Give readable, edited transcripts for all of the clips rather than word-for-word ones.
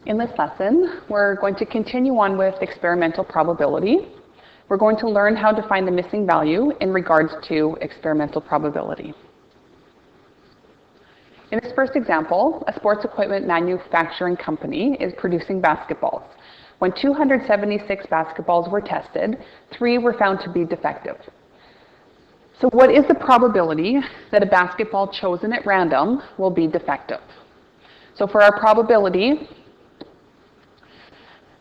In this lesson, we're going to continue on with experimental probability. We're going to learn how to find the missing value in regards to experimental probability. In this first example, a sports equipment manufacturing company is producing basketballs. When 276 basketballs were tested, 3 were found to be defective. So what is the probability that a basketball chosen at random will be defective? So for our probability,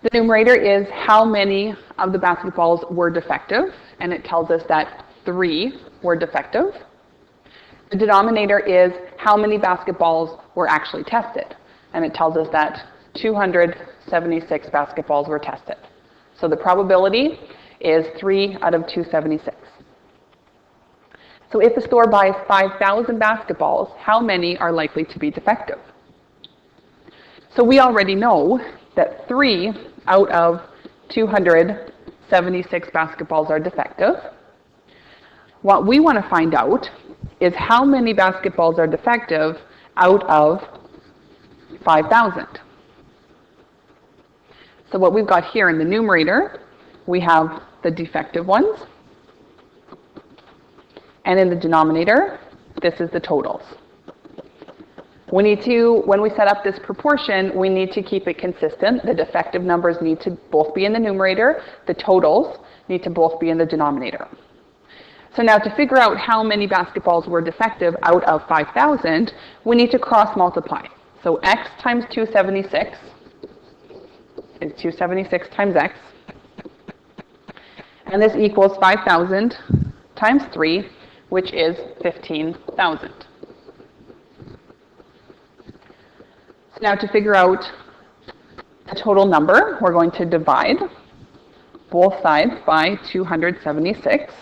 the numerator is how many of the basketballs were defective, and it tells us that 3 were defective. The denominator is how many basketballs were actually tested, and it tells us that 276 basketballs were tested. So the probability is 3 out of 276. So if the store buys 5,000 basketballs, how many are likely to be defective? So we already know that 3 out of 276 basketballs are defective. What we want to find out is how many basketballs are defective out of 5,000. So what we've got here in the numerator, we have the defective ones. And in the denominator, this is the totals. We need to, when we set up this proportion, we need to keep it consistent. The defective numbers need to both be in the numerator. The totals need to both be in the denominator. So now to figure out how many basketballs were defective out of 5,000, we need to cross multiply. So x times 276 is 276 times x. And this equals 5,000 times 3, which is 15,000. So now to figure out the total number, we're going to divide both sides by 276.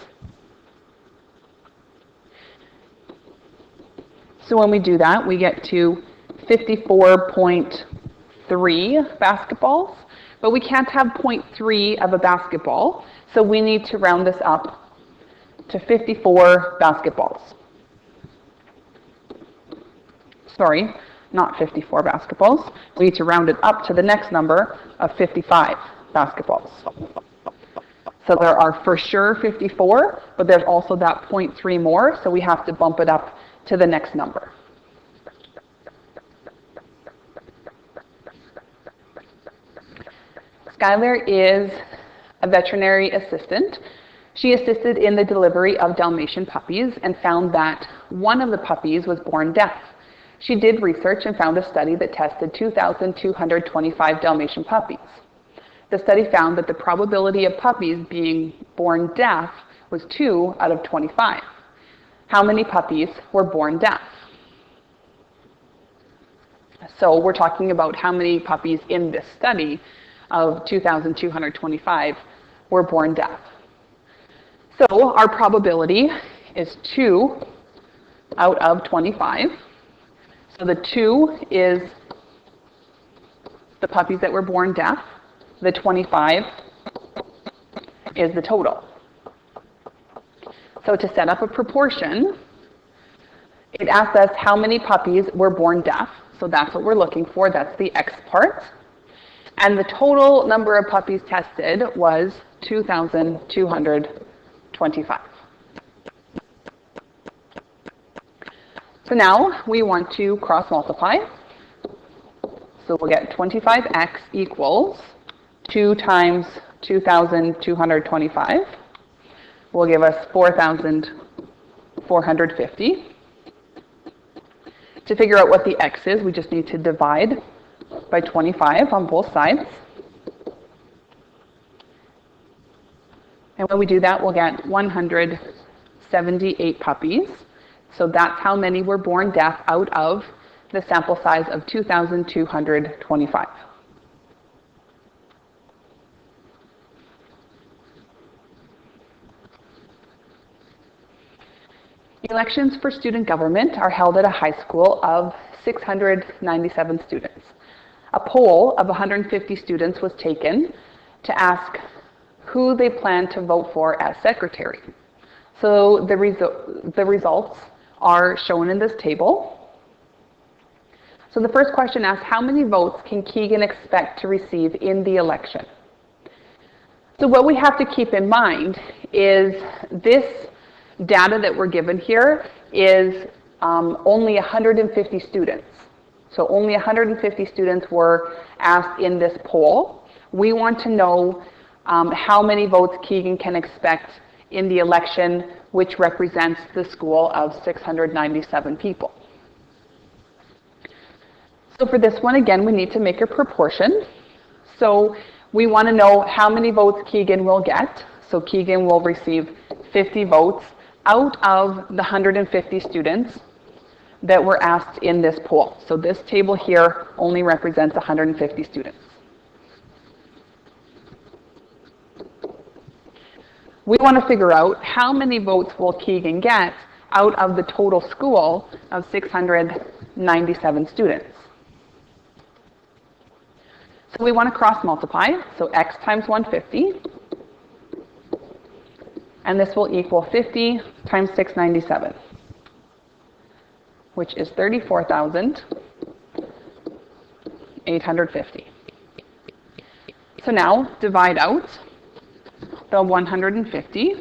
So when we do that, we get to 54.3 basketballs, but we can't have 0.3 of a basketball, so we need to round this up to 54 basketballs. Sorry, not 54 basketballs. We need to round it up to the next number of 55 basketballs. So there are for sure 54, but there's also that 0.3 more, so we have to bump it up to the next number. Skylar is a veterinary assistant. She assisted in the delivery of Dalmatian puppies and found that one of the puppies was born deaf. She did research and found a study that tested 2,225 Dalmatian puppies. The study found that the probability of puppies being born deaf was 2 out of 25. How many puppies were born deaf? So we're talking about how many puppies in this study of 2,225 were born deaf. So our probability is 2 out of 25. So the 2 is the puppies that were born deaf. The 25 is the total. So to set up a proportion, it asks us how many puppies were born deaf. So that's what we're looking for. That's the X part. And the total number of puppies tested was 2,225. So now we want to cross multiply. So we'll get 25x equals 2 times 2,225. Will give us 4,450. To figure out what the x is, we just need to divide by 25 on both sides. And when we do that, we'll get 178 puppies. So that's how many were born deaf out of the sample size of 2,225. Elections for student government are held at a high school of 697 students. A poll of 150 students was taken to ask who they plan to vote for as secretary. So the results are shown in this table. So the first question asks, how many votes can Keegan expect to receive in the election? So what we have to keep in mind is this data that we're given here is only 150 students. So only 150 students were asked in this poll. We want to know how many votes Keegan can expect in the election, which represents the school of 697 people. So for this one, again, we need to make a proportion. So we want to know how many votes Keegan will get. So Keegan will receive 50 votes out of the 150 students that were asked in this poll. So this table here only represents 150 students. We want to figure out how many votes will Keegan get out of the total school of 697 students. So we want to cross multiply, so x times 150, and this will equal 50 times 697, which is 34,850. So now divide out the 150.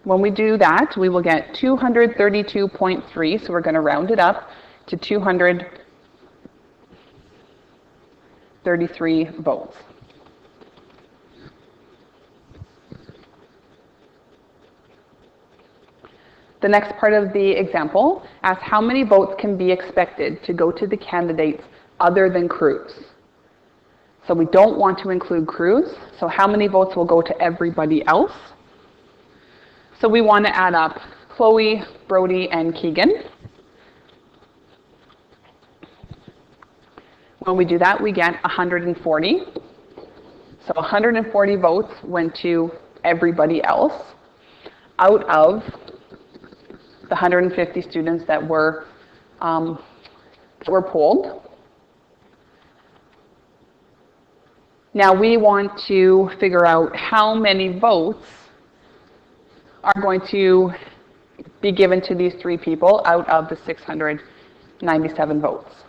When we do that, we will get 232.3, so we're going to round it up to 233 votes. The next part of the example asks how many votes can be expected to go to the candidates other than Cruz. So we don't want to include Cruz, so how many votes will go to everybody else? So we want to add up Chloe, Brody, and Keegan. When we do that, we get 140. So 140 votes went to everybody else out of the 150 students that were polled. Now we want to figure out how many votes are going to be given to these three people out of the 697 votes.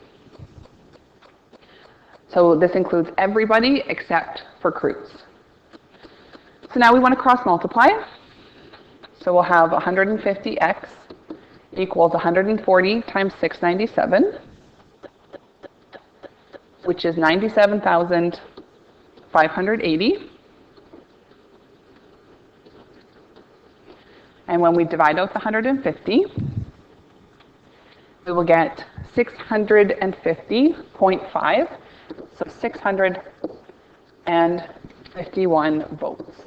So this includes everybody except for Cruz. So now we want to cross multiply. So we'll have 150x equals 140 times 697, which is 97,580. And when we divide out the 150, we will get 650.5, so 651 votes.